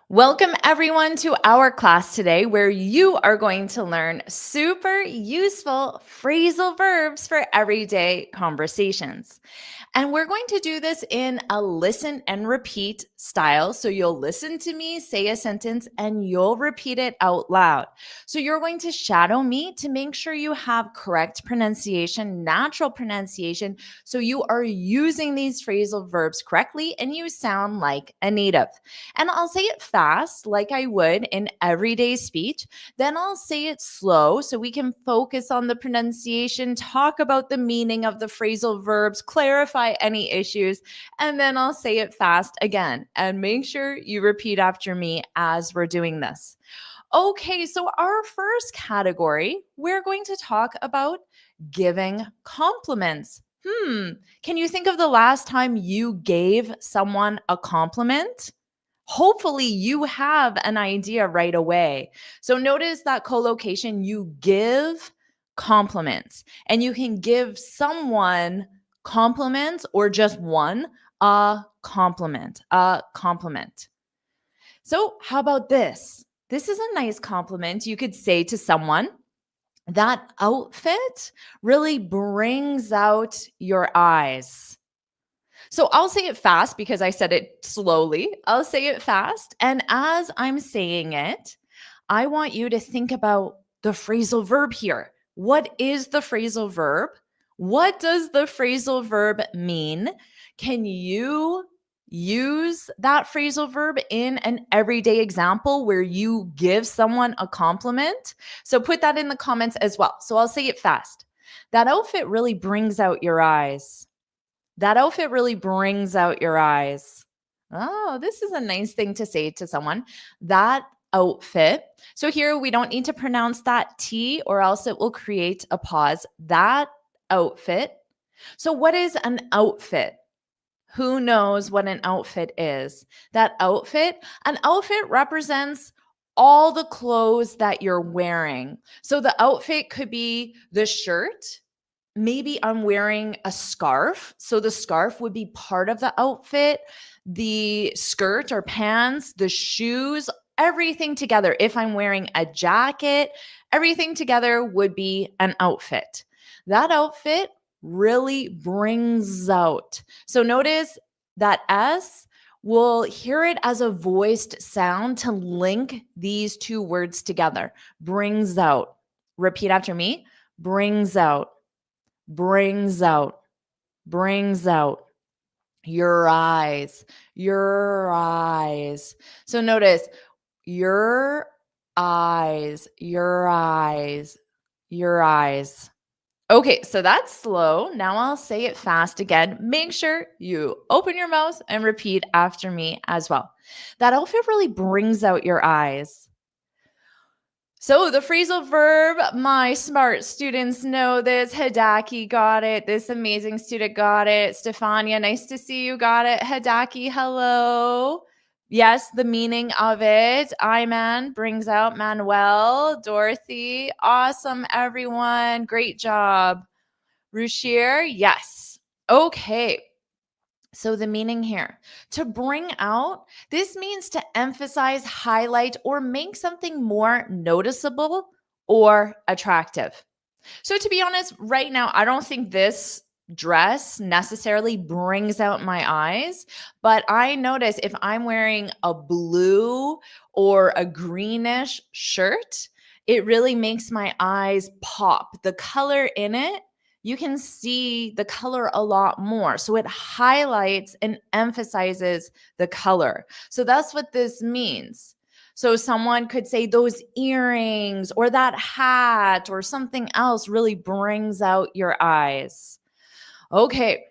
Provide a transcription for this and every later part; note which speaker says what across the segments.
Speaker 1: Welcome everyone to our class today where you are going to learn super useful phrasal verbs for everyday conversations. And we're going to do this in a listen and repeat style. So you'll listen to me say a sentence and you'll repeat it out loud. So you're going to shadow me to make sure you have correct pronunciation, natural pronunciation. So you are using these phrasal verbs correctly and you sound like a native. And I'll say it fast, like I would in everyday speech. Then I'll say it slow so we can focus on the pronunciation, talk about the meaning of the phrasal verbs, clarify any issues, and then I'll say it fast again. And make sure you repeat after me as we're doing this. Okay, so our first category, we're going to talk about giving compliments. Can you think of the last time you gave someone a compliment? Hopefully you have an idea right away. So notice that collocation, you give compliments, and you can give someone compliments or just one a compliment, a compliment. So how about this? This is a nice compliment you could say to someone. That outfit really brings out your eyes. So I'll say it fast because I said it slowly. I'll say it fast. And as I'm saying it, I want you to think about the phrasal verb here. What is the phrasal verb? What does the phrasal verb mean? Can you use that phrasal verb in an everyday example where you give someone a compliment? So put that in the comments as well. So I'll say it fast. That outfit really brings out your eyes. That outfit really brings out your eyes. Oh, this is a nice thing to say to someone. That outfit. So here we don't need to pronounce that T or else it will create a pause. That outfit. So what is an outfit? Who knows what an outfit is? An outfit represents all the clothes that you're wearing. So the outfit could be the shirt. Maybe I'm wearing a scarf. So the scarf would be part of the outfit, the skirt or pants, the shoes, everything together. If I'm wearing a jacket, everything together would be an outfit. That outfit really brings out. So notice that S, we'll hear it as a voiced sound to link these two words together. Brings out. Repeat after me. Brings out. Brings out, brings out your eyes, your eyes. So notice your eyes, your eyes, your eyes. Okay, so that's slow. Now I'll say it fast again. Make sure you open your mouth and repeat after me as well. That outfit really brings out your eyes. So the phrasal verb, my smart students know this. Hidaki got it. This amazing student got it. Stefania, nice to see you got it. Hidaki, hello. Yes, the meaning of it. Iman brings out Manuel. Dorothy, awesome, everyone. Great job. Rushir, yes. Okay. So the meaning here, to bring out, this means to emphasize, highlight, or make something more noticeable or attractive. So to be honest, right now, I don't think this dress necessarily brings out my eyes, but I notice if I'm wearing a blue or a greenish shirt, it really makes my eyes pop. The color in it, you can see the color a lot more. So it highlights and emphasizes the color. So that's what this means. So someone could say those earrings or that hat or something else really brings out your eyes. Okay.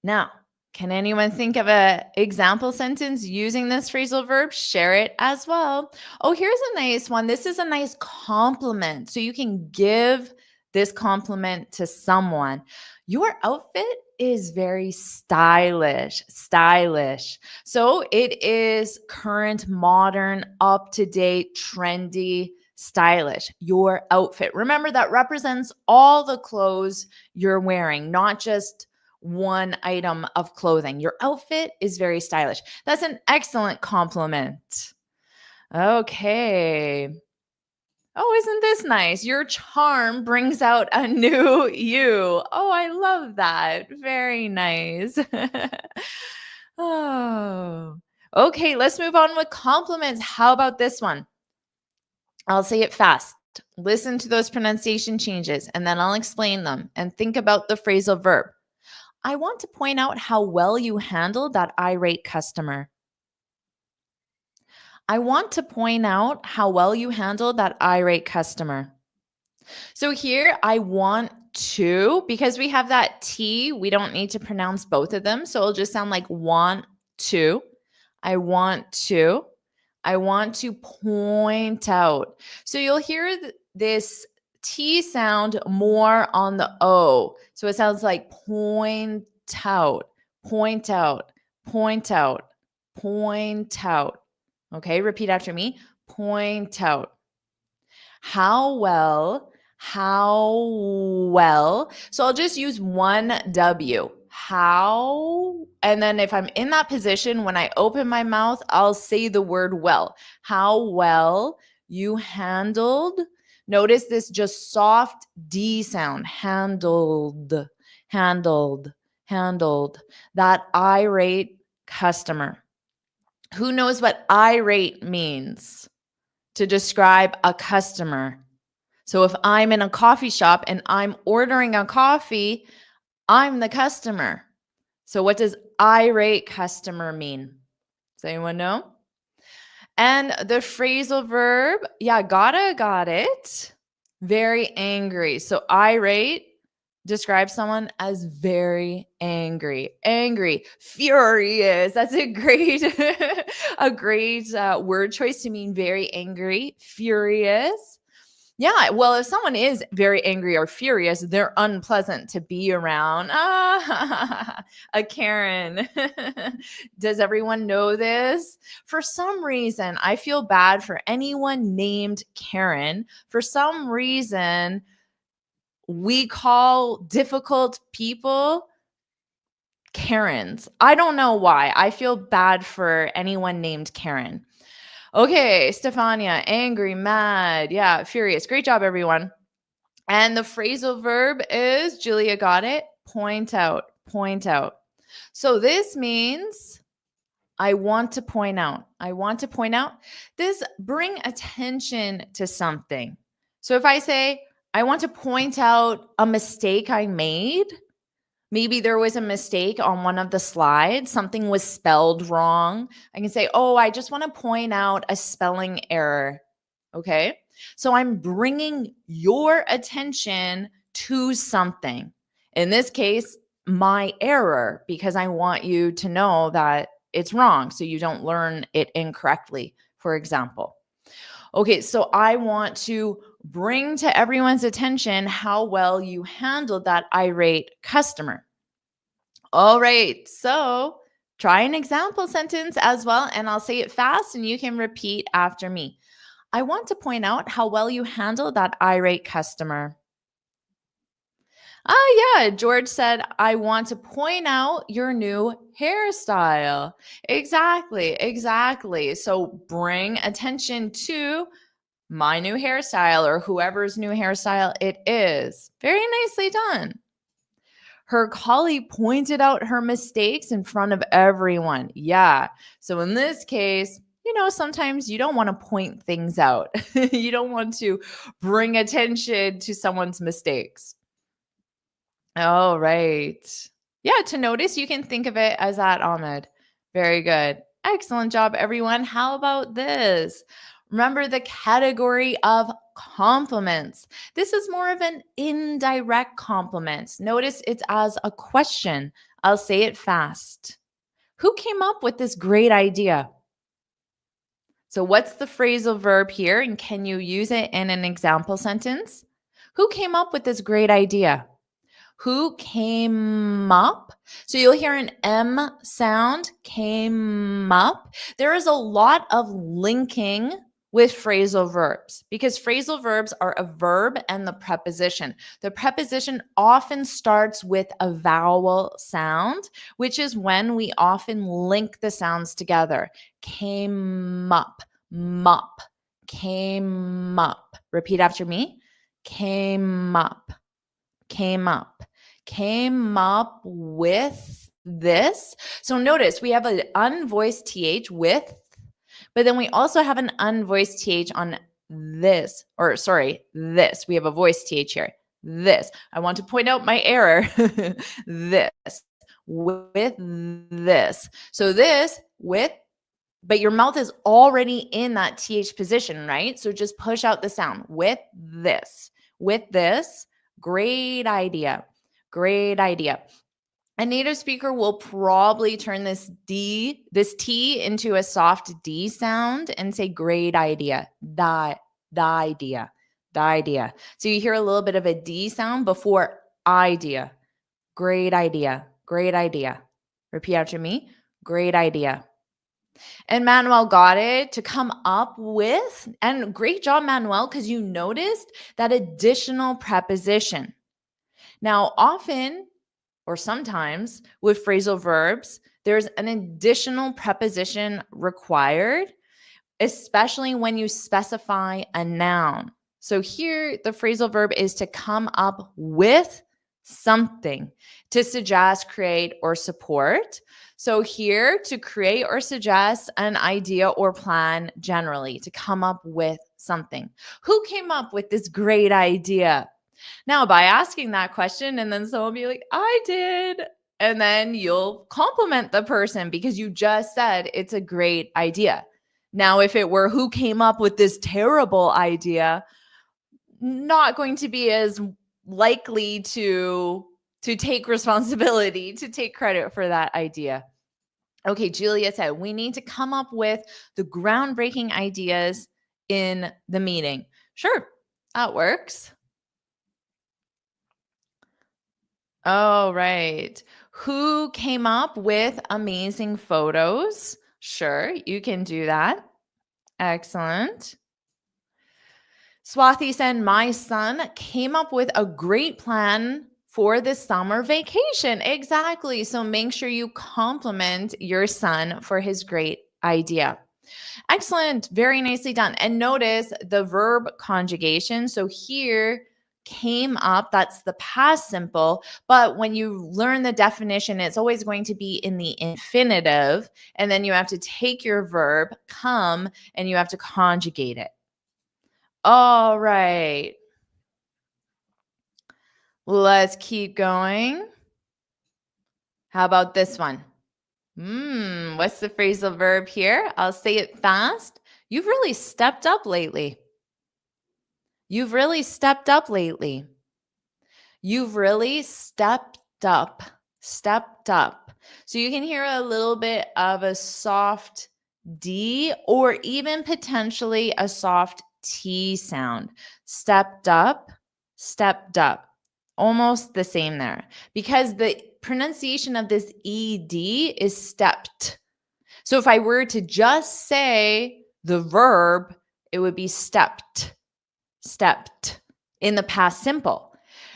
Speaker 1: Now, can anyone think of an example sentence using this phrasal verb? Share it as well. Oh, here's a nice one. This is a nice compliment. So you can give this compliment to someone. Your outfit is very stylish, stylish. So it is current, modern, up to date, trendy, stylish. Your outfit. Remember that represents all the clothes you're wearing, not just one item of clothing. Your outfit is very stylish. That's an excellent compliment. Okay. Oh, isn't this nice? Your charm brings out a new you. Oh, I love that. Very nice. Oh, okay. Let's move on with compliments. How about this one? I'll say it fast. Listen to those pronunciation changes and then I'll explain them and think about the phrasal verb. I want to point out how well you handled that irate customer. I want to point out how well you handled that irate customer. So here I want to, because we have that T, we don't need to pronounce both of them. So it'll just sound like want to. I want to. I want to point out. So you'll hear this T sound more on the O. So it sounds like point out, point out, point out, point out. Okay, repeat after me. Point out. How well, how well. So I'll just use one W. How, and then if I'm in that position, when I open my mouth, I'll say the word well. How well you handled. Notice this just soft D sound. Handled, handled, handled. That irate customer. Who knows what irate means? To describe a customer. So if I'm in a coffee shop and I'm ordering a coffee, I'm the customer. So what does irate customer mean? Does anyone know? And the phrasal verb, yeah, got it. Very angry. So irate describes someone as very angry, furious. That's a great, word choice to mean very angry, furious. Yeah, well, if someone is very angry or furious, they're unpleasant to be around. Ah, a Karen. Does everyone know this? For some reason, I feel bad for anyone named Karen. For some reason, we call difficult people Karens. I don't know why. I feel bad for anyone named Karen. Okay, Stefania, angry, mad, yeah, furious. Great job, everyone. And the phrasal verb is, Julia got it, point out, point out. So this means I want to point out. I want to point out. This bring attention to something. So if I say, I want to point out a mistake I made, maybe there was a mistake on one of the slides. Something was spelled wrong. I can say, oh, I just want to point out a spelling error. Okay. So I'm bringing your attention to something. In this case, my error, because I want you to know that it's wrong so you don't learn it incorrectly, for example. Okay, so I want to bring to everyone's attention how well you handled that irate customer. All right, so try an example sentence as well, and I'll say it fast and you can repeat after me. I want to point out how well you handled that irate customer. Yeah, George said, I want to point out your new hairstyle. Exactly. So bring attention to my new hairstyle or whoever's new hairstyle it is. Very nicely done. Her colleague pointed out her mistakes in front of everyone. Yeah. So in this case, sometimes you don't want to point things out. You don't want to bring attention to someone's mistakes. All right. Yeah, to notice, you can think of it as that, Ahmed. Very good. Excellent job, everyone. How about this? Remember the category of compliments. This is more of an indirect compliment. Notice it's as a question. I'll say it fast. Who came up with this great idea? So what's the phrasal verb here? And can you use it in an example sentence? Who came up with this great idea? Who came up? So you'll hear an M sound, came up. There is a lot of linking with phrasal verbs because phrasal verbs are a verb and the preposition. The preposition often starts with a vowel sound, which is when we often link the sounds together. Came up, mop, came up. Repeat after me. Came up, came up, came up with this. So notice we have an unvoiced th with, but then we also have an unvoiced th on this, or sorry, this. We have a voiced th here. This. I want to point out my error. This. With this. So this with, but your mouth is already in that th position, right? So just push out the sound. With this. With this. Great idea. Great idea. A native speaker will probably turn this T into a soft D sound and say, great idea, the idea, the idea. So you hear a little bit of a D sound before idea. Great idea, great idea. Repeat after me, great idea. And Manuel got it to come up with, and great job, Manuel, because you noticed that additional preposition. Now, often, or sometimes with phrasal verbs, there's an additional preposition required, especially when you specify a noun. So here, the phrasal verb is to come up with something to suggest, create, or support. So here, to create or suggest an idea or plan generally, to come up with something. Who came up with this great idea? Now, by asking that question, and then someone will be like, I did. And then you'll compliment the person because you just said it's a great idea. Now, if it were who came up with this terrible idea, not going to be as likely to take responsibility, to take credit for that idea. Okay, Julia said, we need to come up with the groundbreaking ideas in the meeting. Sure, that works. Oh, right. Who came up with amazing photos? Sure, you can do that. Excellent. Swathi said, my son came up with a great plan for the summer vacation. Exactly. So make sure you compliment your son for his great idea. Excellent. Very nicely done. And notice the verb conjugation. So here, came up, that's the past simple. But when you learn the definition, it's always going to be in the infinitive. And then you have to take your verb, come, and you have to conjugate it. All right. Let's keep going. How about this one? What's the phrasal verb here? I'll say it fast. You've really stepped up lately. You've really stepped up lately. You've really stepped up. Stepped up. So you can hear a little bit of a soft D or even potentially a soft T sound. Stepped up, stepped up. Almost the same there because the pronunciation of this ED is stepped. So if I were to just say the verb, it would be stepped, stepped in the past simple.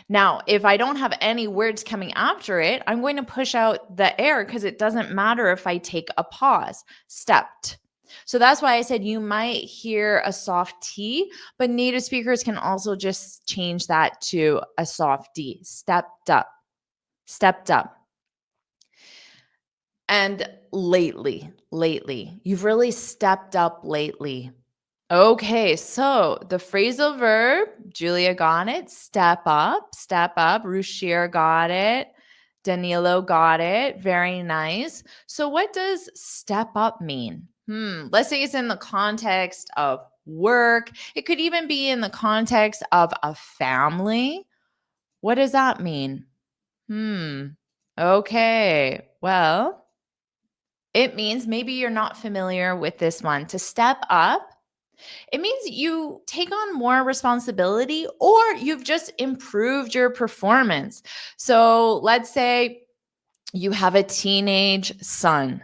Speaker 1: Now, if I don't have any words coming after it, I'm going to push out the air because it doesn't matter if I take a pause. Stepped. So that's why I said you might hear a soft T, but native speakers can also just change that to a soft D. Stepped up. Stepped up. And lately. You've really stepped up lately. Okay, so the phrasal verb, Julia got it. Step up, step up. Rushir got it. Danilo got it. Very nice. So what does step up mean? Let's say it's in the context of work. It could even be in the context of a family. What does that mean? Okay, well, it means maybe you're not familiar with this one. To step up, it means you take on more responsibility or you've just improved your performance. So let's say you have a teenage son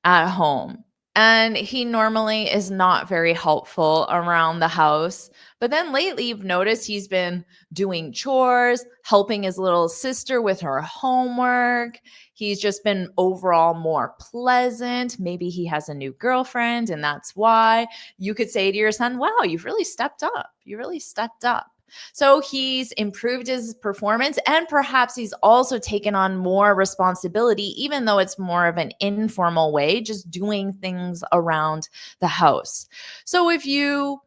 Speaker 1: at home And he normally is not very helpful around the house. But then lately, you've noticed he's been doing chores, helping his little sister with her homework. He's just been overall more pleasant. Maybe he has a new girlfriend, and that's why. You could say to your son, wow, you've really stepped up. You really stepped up. So he's improved his performance, and perhaps he's also taken on more responsibility, even though it's more of an informal way, just doing things around the house. So if you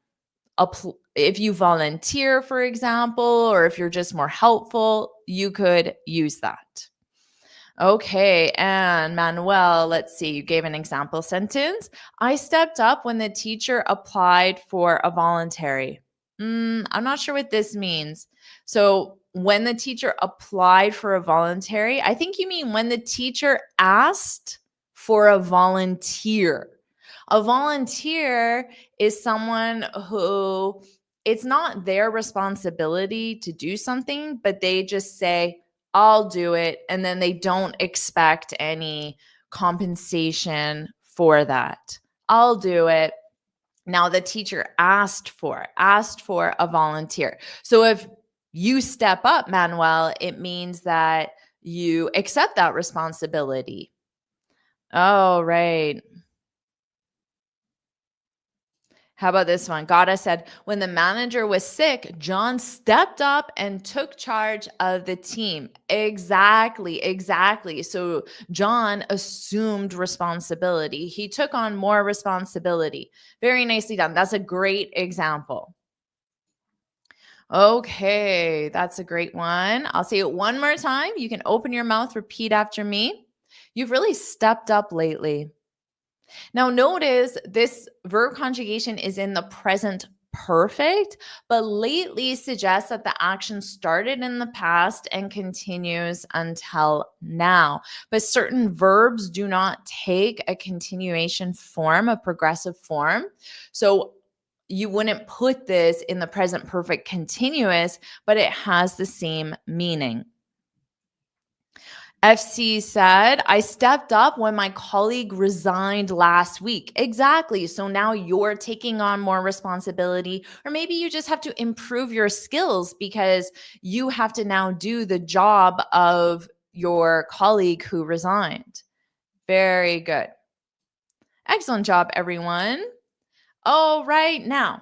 Speaker 1: volunteer, for example, or if you're just more helpful, you could use that. Okay, and Manuel, let's see, you gave an example sentence. I stepped up when the teacher applied for a voluntary. I'm not sure what this means. So, when the teacher applied for a voluntary, I think you mean when the teacher asked for a volunteer. A volunteer is someone who it's not their responsibility to do something, but they just say, I'll do it. And then they don't expect any compensation for that. I'll do it. Now the teacher asked for a volunteer. So if you step up, Manuel, it means that you accept that responsibility. Oh, right. How about this one? Gada said, when the manager was sick, John stepped up and took charge of the team. Exactly, exactly. So John assumed responsibility. He took on more responsibility. Very nicely done. That's a great example. Okay, that's a great one. I'll say it one more time. You can open your mouth, repeat after me. You've really stepped up lately. Now, notice this verb conjugation is in the present perfect, but lately suggests that the action started in the past and continues until now. But certain verbs do not take a continuation form, a progressive form. So you wouldn't put this in the present perfect continuous, but it has the same meaning. FC said, I stepped up when my colleague resigned last week. Exactly. So now you're taking on more responsibility, or maybe you just have to improve your skills because you have to now do the job of your colleague who resigned. Very good. Excellent job, everyone. All right. Now,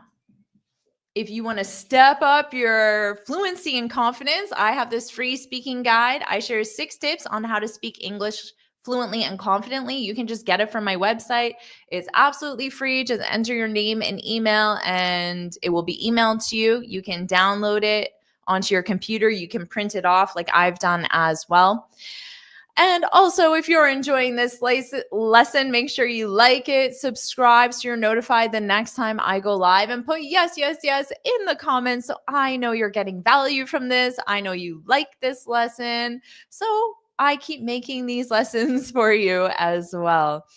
Speaker 1: if you want to step up your fluency and confidence, I have this free speaking guide. I share 6 tips on how to speak English fluently and confidently. You can just get it from my website. It's absolutely free. Just enter your name and email, and it will be emailed to you. You can download it onto your computer. You can print it off like I've done as well. And also, if you're enjoying this lesson, make sure you like it, subscribe so you're notified the next time I go live, and put yes, yes, yes in the comments so I know you're getting value from this. I know you like this lesson. So I keep making these lessons for you as well.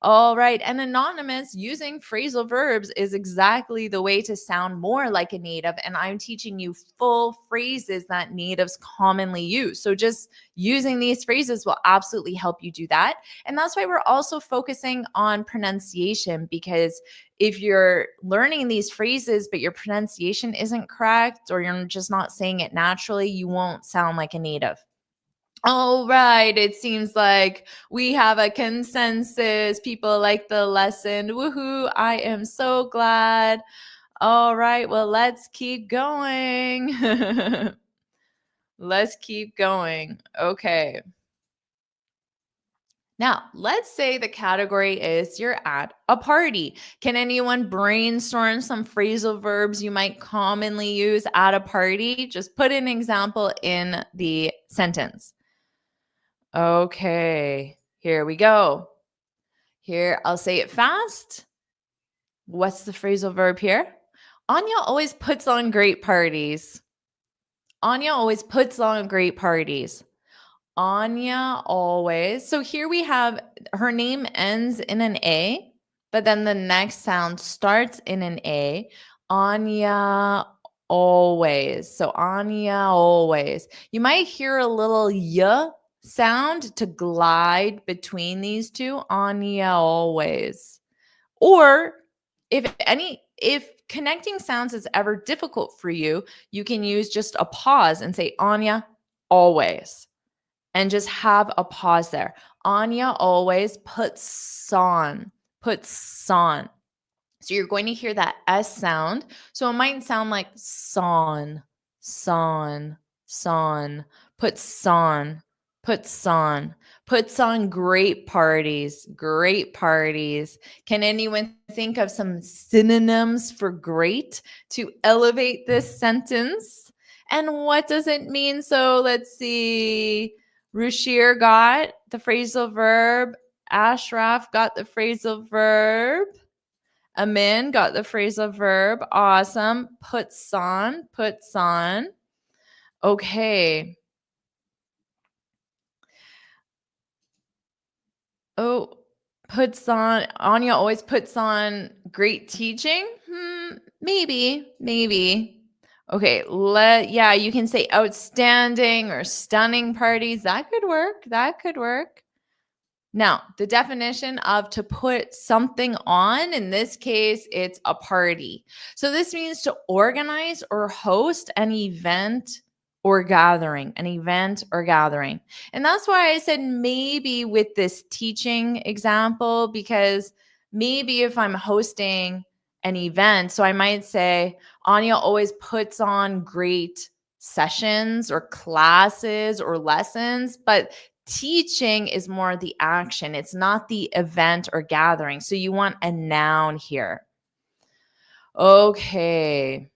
Speaker 1: All right. And anonymous using phrasal verbs is exactly the way to sound more like a native. And I'm teaching you full phrases that natives commonly use. So just using these phrases will absolutely help you do that. And that's why we're also focusing on pronunciation, because if you're learning these phrases, but your pronunciation isn't correct, or you're just not saying it naturally, you won't sound like a native. All right. It seems like we have a consensus. People like the lesson. Woohoo. I am so glad. All right. Well, let's keep going. Let's keep going. Okay. Now, let's say the category is you're at a party. Can anyone brainstorm some phrasal verbs you might commonly use at a party? Just put an example in the sentence. Okay, here we go. Here, I'll say it fast. What's the phrasal verb here? Anya always puts on great parties. Anya always puts on great parties. Anya always. So here we have her name ends in an A, but then the next sound starts in an A. Anya always. So Anya always. You might hear a little y sound to glide between these two. Anya always. Or if connecting sounds is ever difficult for you, you can use just a pause and say, Anya, always. And just have a pause there. Anya always puts on, puts on. So you're going to hear that S sound. So it might sound like son, son, son, puts on, puts on, puts on great parties, great parties. Can anyone think of some synonyms for great to elevate this sentence? And what does it mean? So let's see. Rushir got the phrasal verb. Ashraf got the phrasal verb. Amin got the phrasal verb. Awesome. Puts on, puts on. Okay. Oh, puts on. Anya always puts on great teaching. Maybe, maybe. Okay, yeah, you can say outstanding or stunning parties. That could work. That could work. Now, the definition of to put something on, in this case, it's a party. So this means to organize or host an event or gathering, an event or gathering. And that's why I said maybe with this teaching example, because maybe if I'm hosting an event, so I might say, Anya always puts on great sessions or classes or lessons, but teaching is more the action. It's not the event or gathering. So you want a noun here. Okay.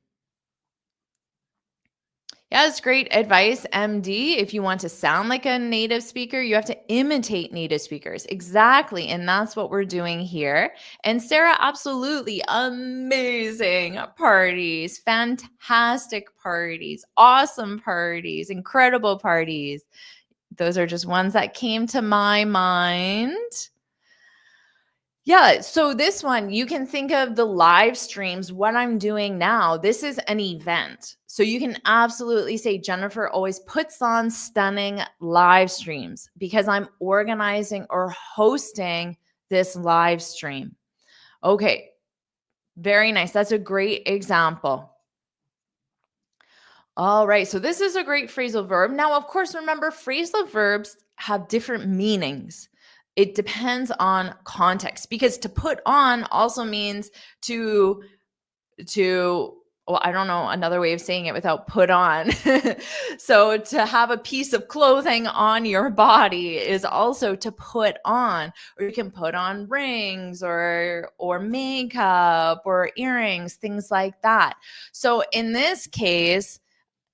Speaker 1: Yeah, that's great advice, MD. If you want to sound like a native speaker, you have to imitate native speakers. Exactly. And that's what we're doing here. And Sarah, absolutely amazing parties, fantastic parties, awesome parties, incredible parties. Those are just ones that came to my mind. Yeah, so this one, you can think of the live streams, what I'm doing now. This is an event. So you can absolutely say, Jennifer always puts on stunning live streams because I'm organizing or hosting this live stream. Okay, very nice. That's a great example. All right, so this is a great phrasal verb. Now, of course, remember phrasal verbs have different meanings. It depends on context because to put on also means to well, I don't know another way of saying it without put on. So to have a piece of clothing on your body is also to put on, or you can put on rings or makeup or earrings, things like that. So in this case,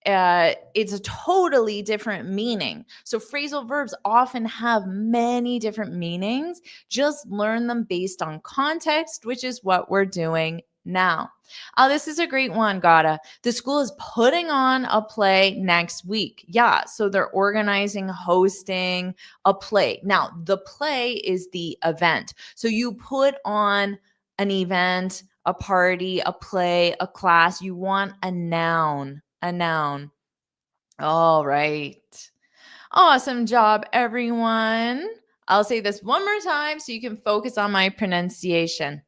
Speaker 1: it's a totally different meaning. So phrasal verbs often have many different meanings. Just learn them based on context, which is what we're doing now. This is a great one, Gata. The school is putting on a play next week. Yeah, so they're organizing, hosting a play. Now, the play is the event. So you put on an event, a party, a play, a class. You want a noun. A noun. All right. Awesome job, everyone. I'll say this one more time so you can focus on my pronunciation.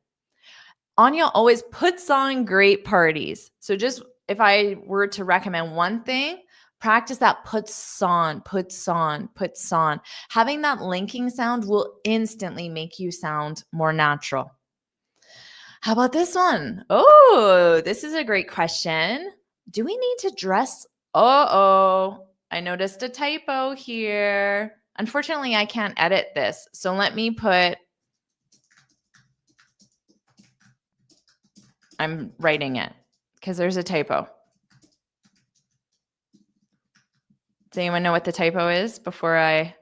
Speaker 1: Anya always puts on great parties. So just if I were to recommend one thing, practice that puts on, puts on, puts on. Having that linking sound will instantly make you sound more natural. How about this one? Oh, this is a great question. Do we need to dress? Uh-oh, I noticed a typo here. Unfortunately, I can't edit this. So let me put, I'm writing it because there's a typo. Does anyone know what the typo is before I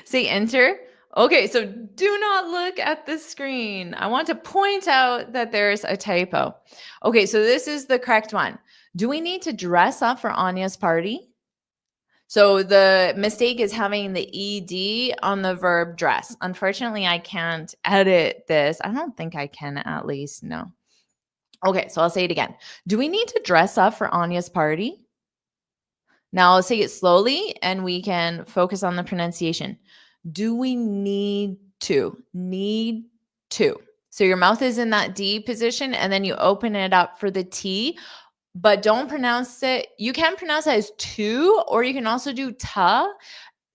Speaker 1: say enter? Okay, so do not look at the screen. I want to point out that there's a typo. Okay, so this is the correct one. Do we need to dress up for Anya's party? So the mistake is having the ED on the verb dress. Unfortunately, I can't edit this. I don't think I can, at least, no. Okay, so I'll say it again. Do we need to dress up for Anya's party? Now I'll say it slowly and we can focus on the pronunciation. Do we need to, need to. So your mouth is in that D position and then you open it up for the T, but don't pronounce it. You can pronounce it as to, or you can also do ta,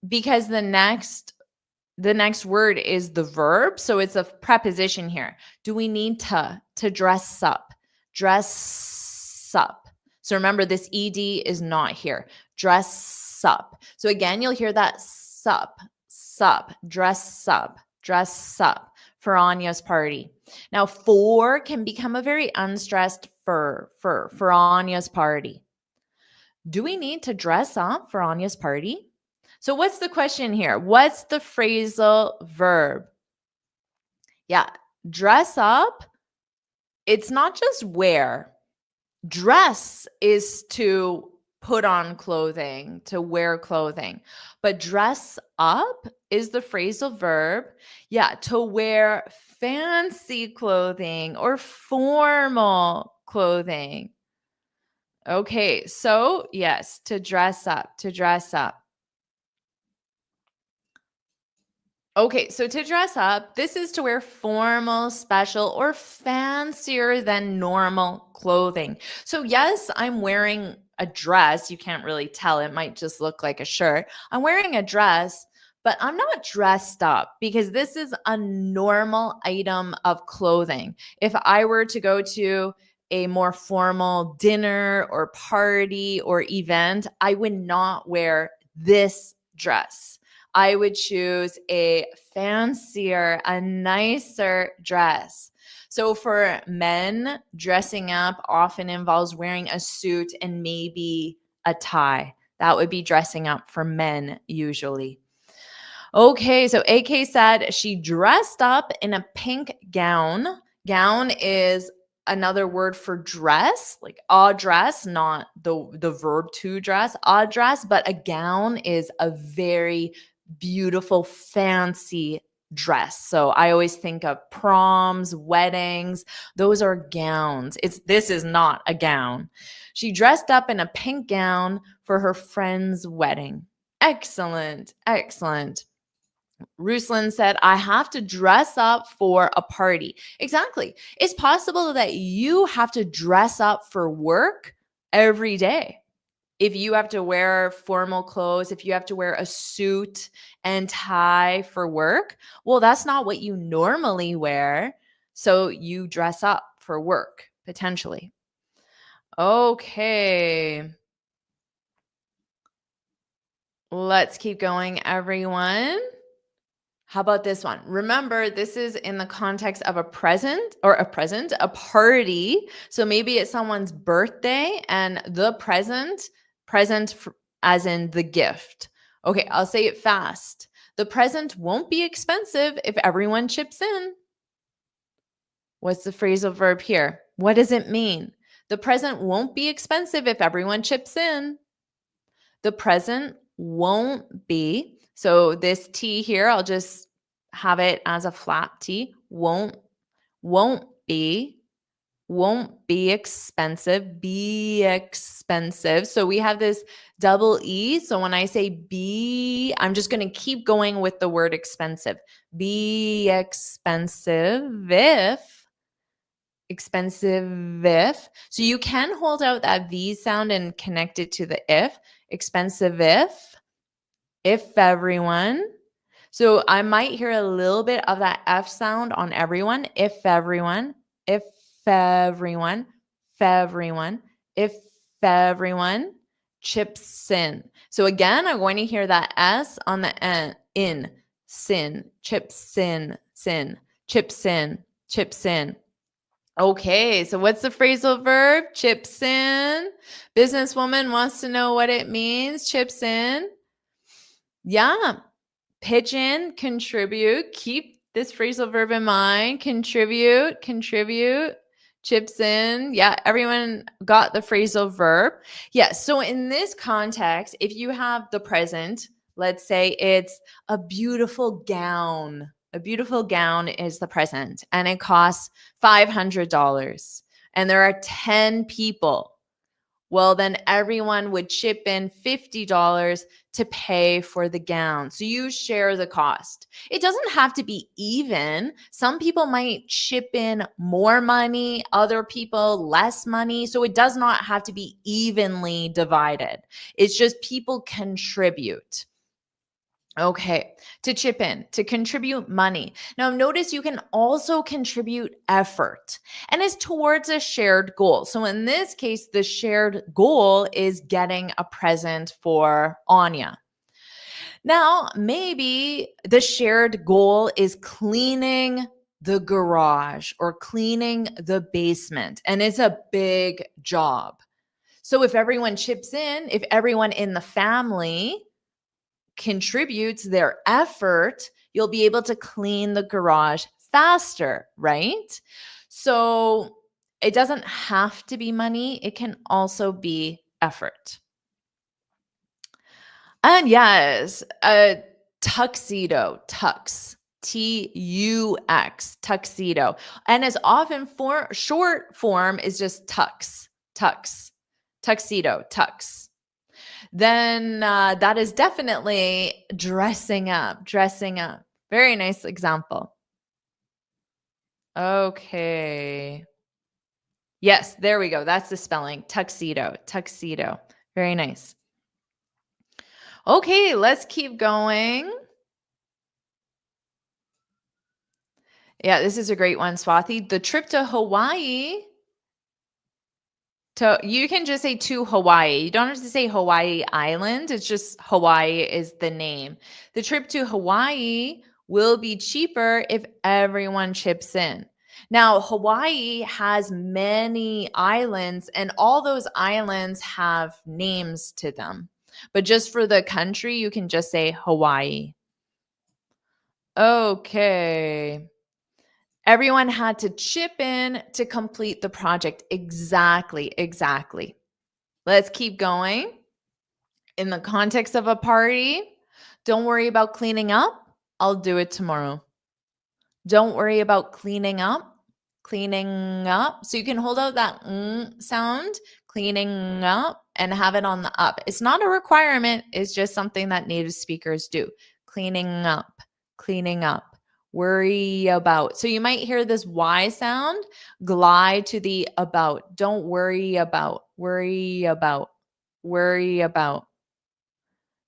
Speaker 1: because the next word is the verb. So it's a preposition here. Do we need to dress up? Dress up. So remember, this ed is not here. Dress up. So again, you'll hear that sup, dress up for Anya's party. Now, for can become a very unstressed for Anya's party. Do we need to dress up for Anya's party? So what's the question here? What's the phrasal verb? Yeah, dress up. It's not just wear. Dress is to put on clothing, to wear clothing. But dress up is the phrasal verb. Yeah, to wear fancy clothing or formal clothing. Okay, so yes, to dress up, to dress up. Okay, so to dress up, this is to wear formal, special, or fancier than normal clothing. So yes, I'm wearing a dress. You can't really tell. It might just look like a shirt. I'm wearing a dress, but I'm not dressed up because this is a normal item of clothing. If I were to go to a more formal dinner or party or event, I would not wear this dress. I would choose a fancier, a nicer dress. So for men, dressing up often involves wearing a suit and maybe a tie. That would be dressing up for men usually. Okay, so AK said she dressed up in a pink gown. Gown is another word for dress, like a dress, not the verb to dress, a dress, but a gown is a very beautiful, fancy dress. So I always think of proms, weddings, those are gowns. This is not a gown. She dressed up in a pink gown for her friend's wedding. Excellent, excellent. Ruslan said, I have to dress up for a party. Exactly. It's possible that you have to dress up for work every day. If you have to wear formal clothes, if you have to wear a suit and tie for work, well, that's not what you normally wear. So you dress up for work, potentially. Okay. Let's keep going, everyone. How about this one? Remember, this is in the context of a party. So maybe it's someone's birthday and the present as in the gift. Okay, I'll say it fast. The present won't be expensive if everyone chips in. What's the phrasal verb here? What does it mean? The present won't be expensive if everyone chips in. The present won't be. So this T here, I'll just have it as a flat T. Won't be expensive. Be expensive. So we have this double E. So when I say be, I'm just going to keep going with the word expensive. Be expensive if. So you can hold out that V sound and connect it to the if. Expensive if everyone. So I might hear a little bit of that F sound on everyone. If everyone chips in. So again, I'm going to hear that S on the end, in, sin, chips in. Okay, so what's the phrasal verb? Chips in. Businesswoman wants to know what it means. Chips in. Yeah. Pitch in, contribute. Keep this phrasal verb in mind. Contribute, chips in. Yeah, everyone got the phrasal verb. Yeah, so in this context, if you have the present, let's say it's a beautiful gown. A beautiful gown is the present, and it costs $500. And there are 10 people. Well, then everyone would chip in $50 to pay for the gown. So you share the cost. It doesn't have to be even. Some people might chip in more money, other people less money. So it does not have to be evenly divided. It's just people contribute. Okay, to chip in, to contribute money. Now, notice you can also contribute effort, and it's towards a shared goal. So, in this case, the shared goal is getting a present for Anya. Now, maybe the shared goal is cleaning the garage or cleaning the basement, and it's a big job. So, if everyone chips in, if everyone in the family contributes their effort, you'll be able to clean the garage faster, right? So it doesn't have to be money, it can also be effort. And yes, a tuxedo, Tux, tuxedo. And as often for short form is just tux, tuxedo, tux. Then that is definitely dressing up, dressing up. Very nice example. Okay. Yes, there we go. That's the spelling. Tuxedo, tuxedo. Very nice. Okay, let's keep going. Yeah, this is a great one, Swathi. The trip to Hawaii. You can just say to Hawaii. You don't have to say Hawaii Island. It's just Hawaii is the name. The trip to Hawaii will be cheaper if everyone chips in. Now, Hawaii has many islands, and all those islands have names to them. But just for the country, you can just say Hawaii. Okay. Everyone had to chip in to complete the project. Exactly, exactly. Let's keep going. In the context of a party, don't worry about cleaning up. I'll do it tomorrow. Don't worry about cleaning up. Cleaning up. So you can hold out that sound, cleaning up, and have it on the up. It's not a requirement. It's just something that native speakers do. Cleaning up, cleaning up. Worry about. So you might hear this Y sound glide to the about. Don't worry about. Worry about. Worry about.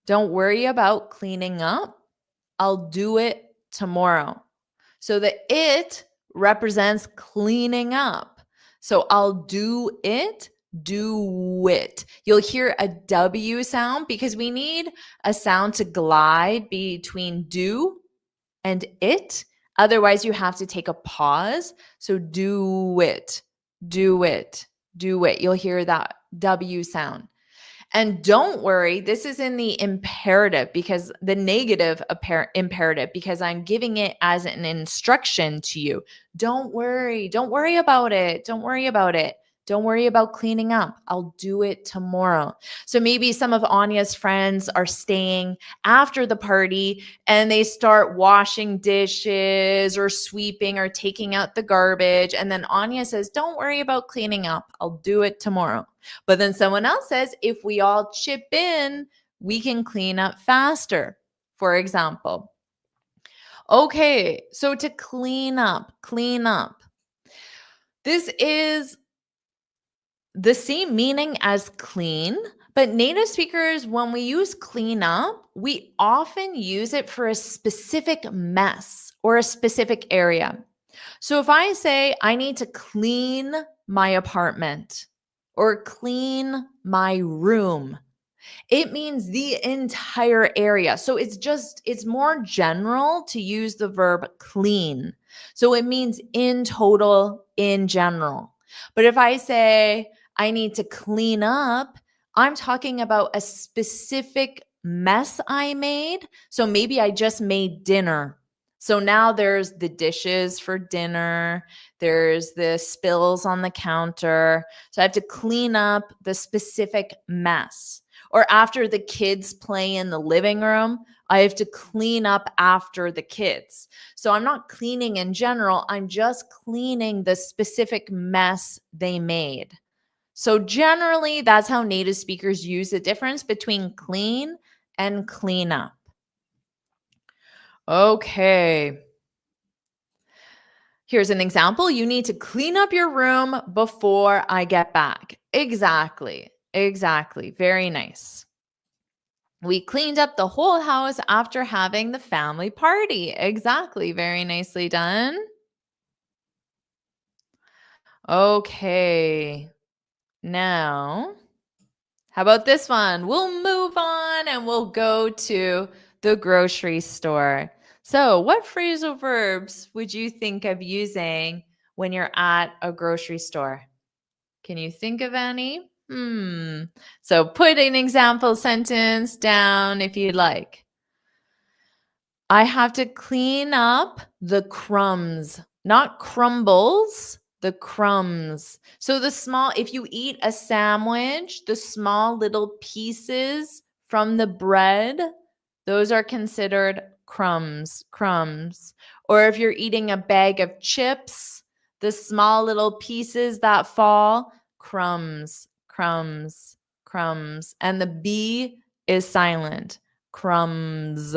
Speaker 1: Don't worry about cleaning up. I'll do it tomorrow. So the it represents cleaning up. So I'll do it, do it. You'll hear a W sound because we need a sound to glide between do and it. Otherwise, you have to take a pause. So do it, do it, do it. You'll hear that W sound. And don't worry, this is in the imperative because the negative imperative, because I'm giving it as an instruction to you. Don't worry. Don't worry about it. Don't worry about it. Don't worry about cleaning up. I'll do it tomorrow. So maybe some of Anya's friends are staying after the party and they start washing dishes or sweeping or taking out the garbage. And then Anya says, don't worry about cleaning up. I'll do it tomorrow. But then someone else says, if we all chip in, we can clean up faster, for example. Okay, so to clean up. This is the same meaning as clean, but native speakers, when we use clean up, we often use it for a specific mess or a specific area. So if I say, I need to clean my apartment or clean my room, it means the entire area. So it's more general to use the verb clean. So it means in total, in general. But if I say, I need to clean up, I'm talking about a specific mess I made. So maybe I just made dinner. So now there's the dishes for dinner. There's the spills on the counter. So I have to clean up the specific mess. Or after the kids play in the living room, I have to clean up after the kids. So I'm not cleaning in general. I'm just cleaning the specific mess they made. So generally, that's how native speakers use the difference between clean and clean up. Okay. Here's an example. You need to clean up your room before I get back. Exactly. Exactly. Very nice. We cleaned up the whole house after having the family party. Exactly. Very nicely done. Okay. Now, how about this one? We'll move on and we'll go to the grocery store. So, what phrasal verbs would you think of using when you're at a grocery store? Can you think of any? So, put an example sentence down if you'd like. I have to clean up the crumbs, not crumbles, the crumbs. So if you eat a sandwich, the small little pieces from the bread, those are considered crumbs. Or if you're eating a bag of chips, the small little pieces that fall, crumbs. And the B is silent, crumbs.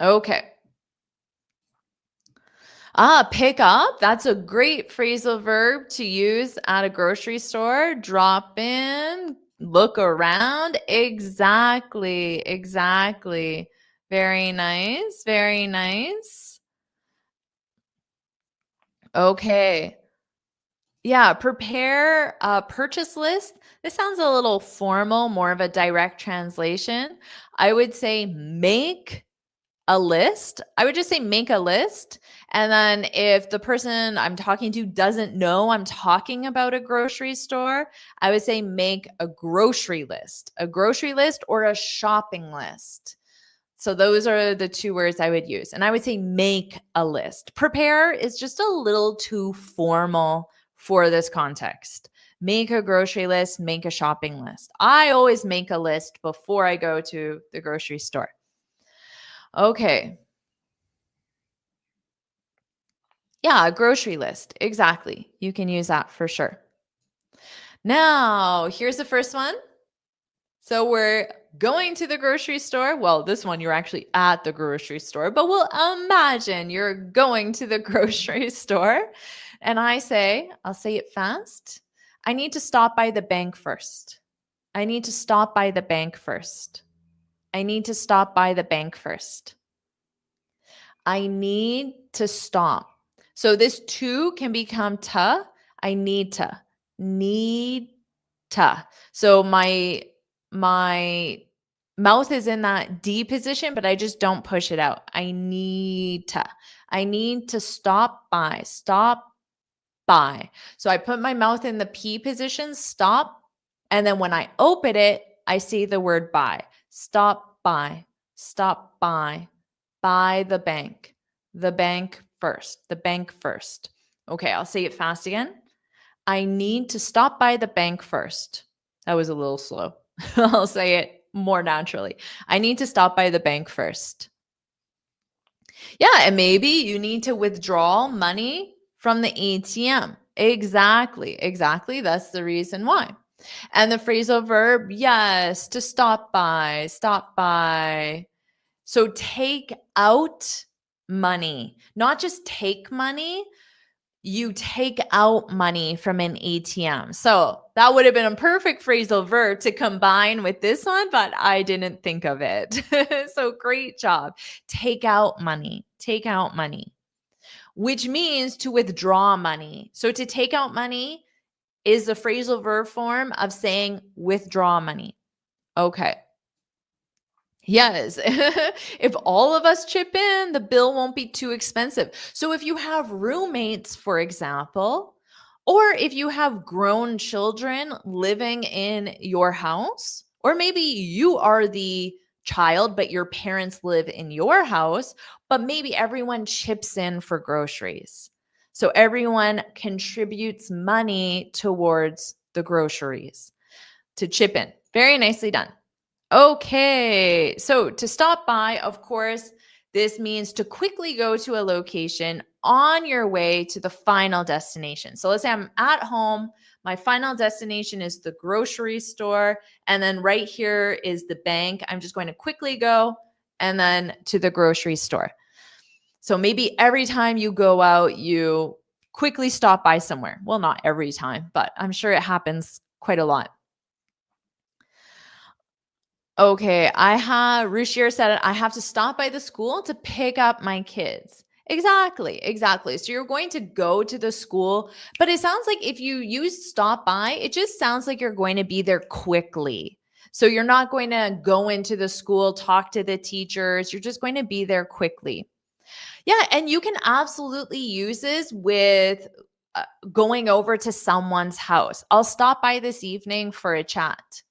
Speaker 1: Okay. Pick up. That's a great phrasal verb to use at a grocery store. Drop in, look around. Exactly. Very nice. Okay. Yeah, prepare a purchase list. This sounds a little formal, more of a direct translation. I would say make a list. I would just say make a list. And then if the person I'm talking to doesn't know I'm talking about a grocery store, I would say make a grocery list or a shopping list. So those are the two words I would use. And I would say make a list. Prepare is just a little too formal for this context. Make a grocery list, make a shopping list. I always make a list before I go to the grocery store. Okay. Yeah, a grocery list. Exactly. You can use that for sure. Now, here's the first one. So we're going to the grocery store. Well, this one you're actually at the grocery store, but we'll imagine you're going to the grocery store. And I'll say it fast. I need to stop by the bank first. I need to stop by the bank first. I need to stop by the bank first. I need to stop. So this to can become ta. I need to. Need to. So my mouth is in that D position, but I just don't push it out. I need to. I need to stop by. Stop by. So I put my mouth in the P position, stop. And then when I open it, I say the word by. Stop by. Stop by. By the bank. The bank first. The bank first. Okay, I'll say it fast again. I need to stop by the bank first. That was a little slow. I'll say it more naturally. I need to stop by the bank first. Yeah, and maybe you need to withdraw money from the ATM. Exactly. That's the reason why. And the phrasal verb, yes, to stop by. So take out money, not just take money. You take out money from an ATM. So that would have been a perfect phrasal verb to combine with this one, but I didn't think of it. So great job. Take out money, which means to withdraw money. So to take out money is the phrasal verb form of saying withdraw money. Okay. Yes. If all of us chip in, the bill won't be too expensive. So if you have roommates, for example, or if you have grown children living in your house, or maybe you are the child, but your parents live in your house, but maybe everyone chips in for groceries. So everyone contributes money towards the groceries to chip in. Very nicely done. Okay, so to stop by, of course, this means to quickly go to a location on your way to the final destination. So let's say I'm at home, My final destination is the grocery store. And then right here is the bank. I'm just going to quickly go and then to the grocery store. So maybe every time you go out, you quickly stop by somewhere. Well, not every time, but I'm sure it happens quite a lot. Okay, Rushir said it. I have to stop by the school to pick up my kids. Exactly, exactly. So you're going to go to the school, but it sounds like if you use stop by, it just sounds like you're going to be there quickly. So you're not going to go into the school, talk to the teachers. You're just going to be there quickly. Yeah, and you can absolutely use this with going over to someone's house. I'll stop by this evening for a chat.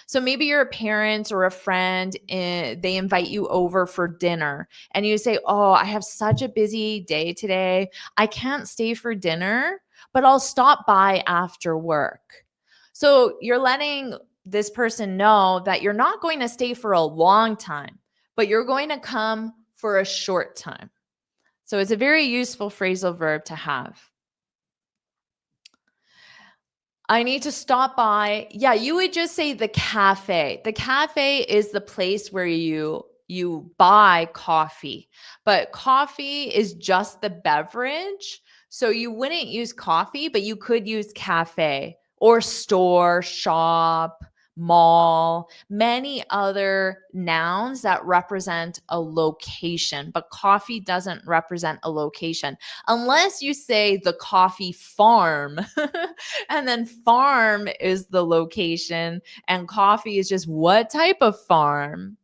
Speaker 1: So maybe you're a parent or a friend and they invite you over for dinner and you say, "Oh, I have such a busy day today. I can't stay for dinner, but I'll stop by after work." So you're letting this person know that you're not going to stay for a long time, but you're going to come for a short time. So it's a very useful phrasal verb to have. I need to stop by. Yeah, you would just say the cafe. The cafe is the place where you buy coffee. But coffee is just the beverage. So you wouldn't use coffee, but you could use cafe or store, shop, mall, many other nouns that represent a location, but coffee doesn't represent a location unless you say the coffee farm. And then farm is the location and coffee is just what type of farm?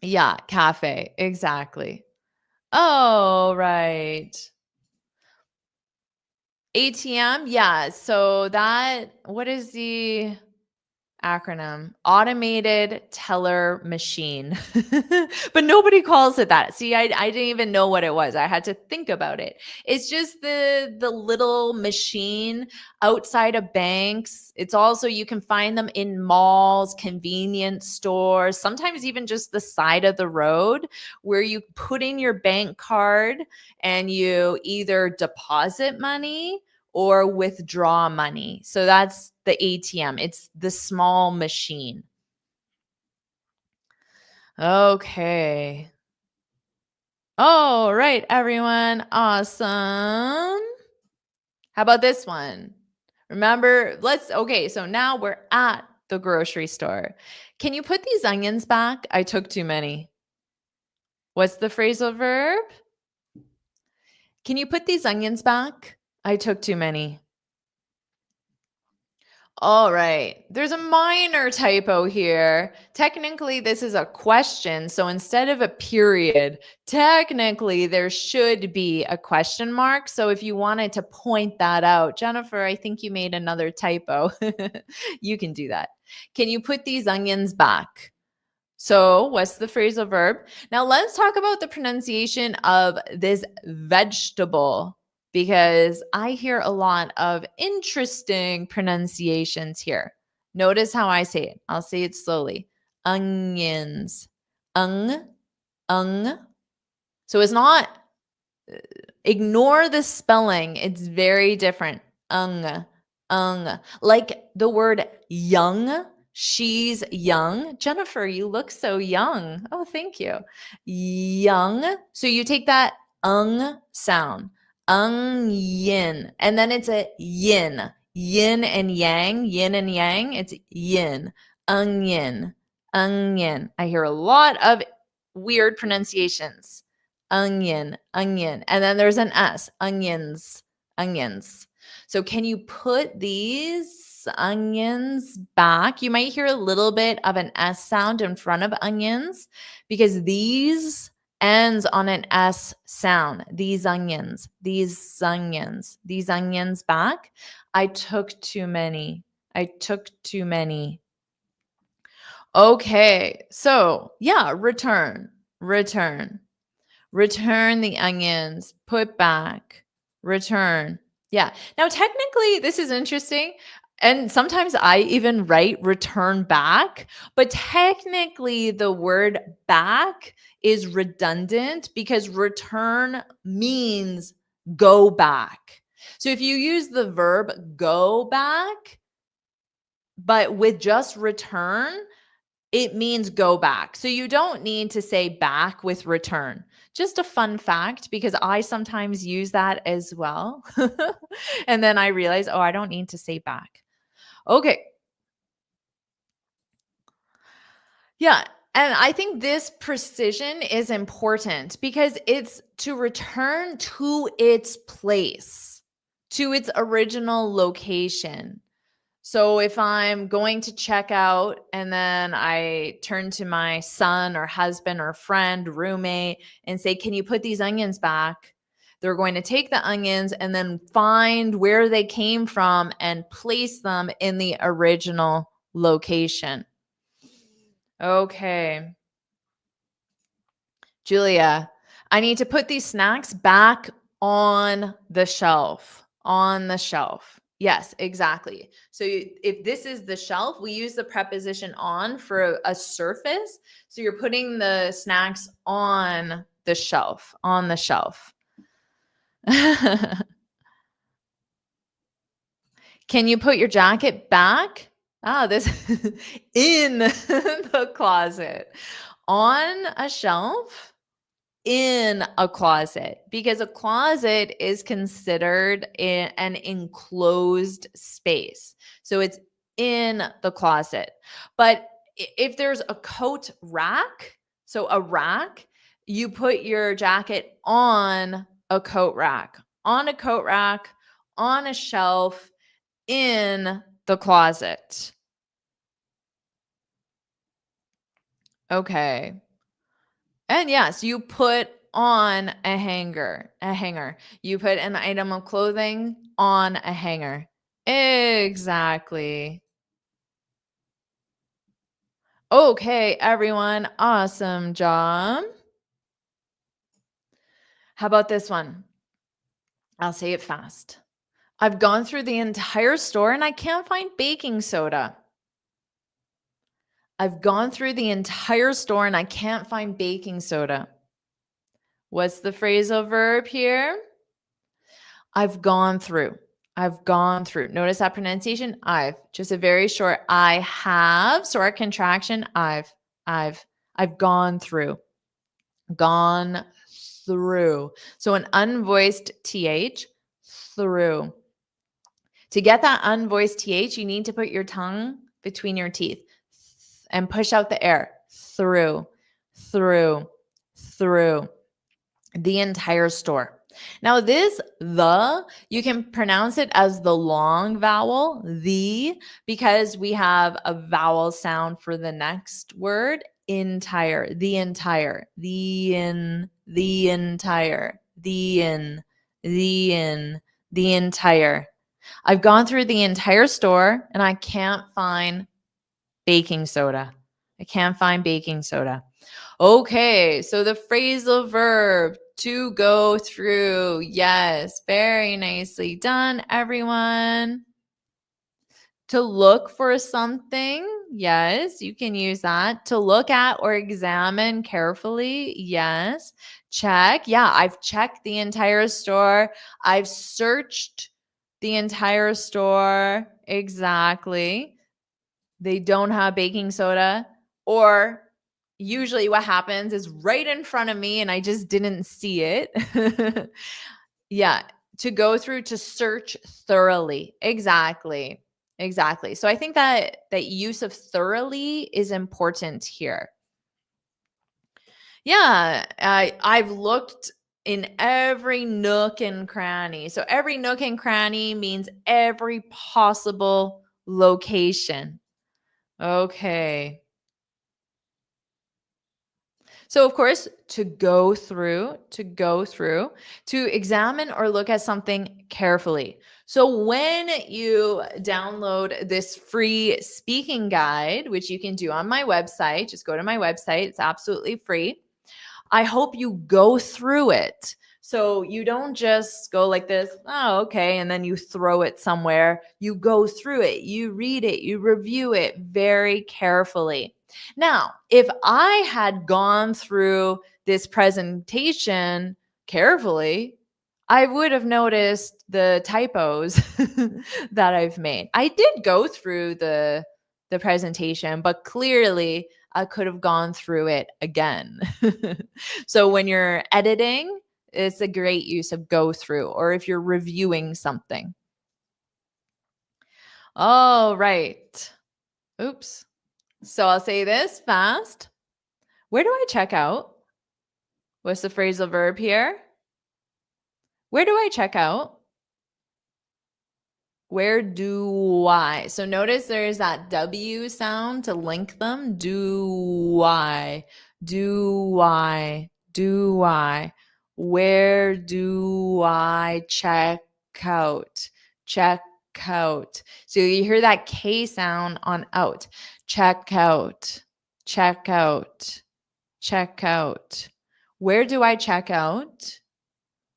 Speaker 1: Yeah, cafe. Exactly. Oh, right. ATM. Yeah. So what is the acronym? Automated teller machine. But nobody calls it that. See, I didn't even know what it was. I had to think about it. It's just the little machine outside of banks. It's also you can find them in malls, convenience stores, sometimes even just the side of the road where you put in your bank card and you either deposit money or withdraw money. So that's the ATM. It's the small machine. Okay. All right, everyone. Awesome. How about this one? Remember, okay, so now we're at the grocery store. Can you put these onions back? I took too many. What's the phrasal verb? Can you put these onions back? I took too many. All right. There's a minor typo here. Technically, this is a question. So instead of a period, technically there should be a question mark. So if you wanted to point that out, Jennifer, I think you made another typo. You can do that. Can you put these onions back? So, what's the phrasal verb? Now, let's talk about the pronunciation of this vegetable because I hear a lot of interesting pronunciations here. Notice how I say it. I'll say it slowly. Onions. Ung, ung. So, it's not, ignore the spelling. It's very different. Ung, ung. Like the word young. She's young. Jennifer, you look so young. Oh, thank you. Young. So you take that sound. Yin. And then it's a yin. Yin and yang. Yin and yang. It's yin. Onion. Onion. I hear a lot of weird pronunciations. Onion. Onion. And then there's an S. Onions. Onions. So can you put these onions back? You might hear a little bit of an S sound in front of onions because these ends on an S sound. These onions, these onions, these onions back. I took too many. I took too many. Okay. So yeah, return, return. Return the onions, put back, return. Yeah. Now, technically, this is interesting. And sometimes I even write return back, but technically, the word back is redundant because return means go back. So if you use the verb go back, but with just return, it means go back. So you don't need to say back with return. Just a fun fact because I sometimes use that as well. And then I realize, oh, I don't need to say back. Okay. Yeah. And I think this precision is important because it's to return to its place, to its original location. So if I'm going to check out and then I turn to my son or husband or friend, roommate, and say, can you put these onions back? They're going to take the onions and then find where they came from and place them in the original location. Okay. Julia, I need to put these snacks back on the shelf. On the shelf. Yes, exactly. So if this is the shelf, we use the preposition on for a surface. So you're putting the snacks on the shelf, on the shelf. Can you put your jacket back? Ah, this in the closet. On a shelf, in a closet, because a closet is considered an enclosed space. So it's in the closet. But if there's a coat rack, so a rack, you put your jacket on a coat rack, on a shelf, in the closet. Okay. And yes, you put on a hanger, a hanger. You put an item of clothing on a hanger. Exactly. Okay, everyone. Awesome job. How about this one? I'll say it fast. I've gone through the entire store and I can't find baking soda. I've gone through the entire store and I can't find baking soda. What's the phrasal verb here? I've gone through. I've gone through. Notice that pronunciation. I've. Just a very short I have. So our contraction, I've gone through. Gone through. So an unvoiced TH, through. To get that unvoiced TH, you need to put your tongue between your teeth and push out the air. Through, through, through. The entire store. Now, this the, you can pronounce it as the long vowel, the, because we have a vowel sound for the next word, entire, the entire, the in, the entire, the in, the in, the entire. I've gone through the entire store and I can't find baking soda. I can't find baking soda. Okay, so the phrasal verb to go through. Yes, very nicely done, everyone. To look for something. Yes, you can use that. To look at or examine carefully. Yes. Check. Yeah, I've checked the entire store. I've searched the entire store. Exactly. They don't have baking soda. Or usually what happens is right in front of me and I just didn't see it. Yeah, to go through, to search thoroughly. Exactly. Exactly. So I think that use of thoroughly is important here. Yeah, I've looked in every nook and cranny. So every nook and cranny means every possible location. Okay. So, of course, to go through, to examine or look at something carefully. So, when you download this free speaking guide, which you can do on my website, just go to my website, it's absolutely free. I hope you go through it. So you don't just go like this, oh, okay, and then you throw it somewhere. You go through it, you read it, you review it very carefully. Now, if I had gone through this presentation carefully, I would have noticed the typos that I've made. I did go through the presentation, but clearly I could have gone through it again. So when you're editing, it's a great use of go through, or if you're reviewing something. All right. Oops. So I'll say this fast. Where do I check out? What's the phrasal verb here? Where do I check out? Where do I? So notice there's that W sound to link them. Do I? Do I? Do I? Where do I check out? Check out. So you hear that K sound on out. Check out. Check out. Check out. Where do I check out?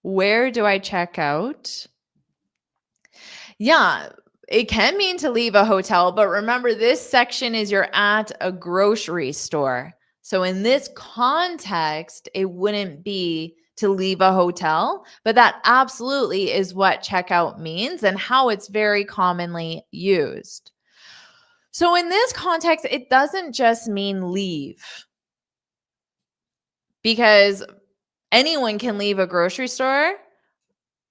Speaker 1: Where do I check out? Yeah, it can mean to leave a hotel, but remember this section is you're at a grocery store. So in this context, it wouldn't be to leave a hotel, but that absolutely is what checkout means and how it's very commonly used. So in this context, it doesn't just mean leave, because anyone can leave a grocery store.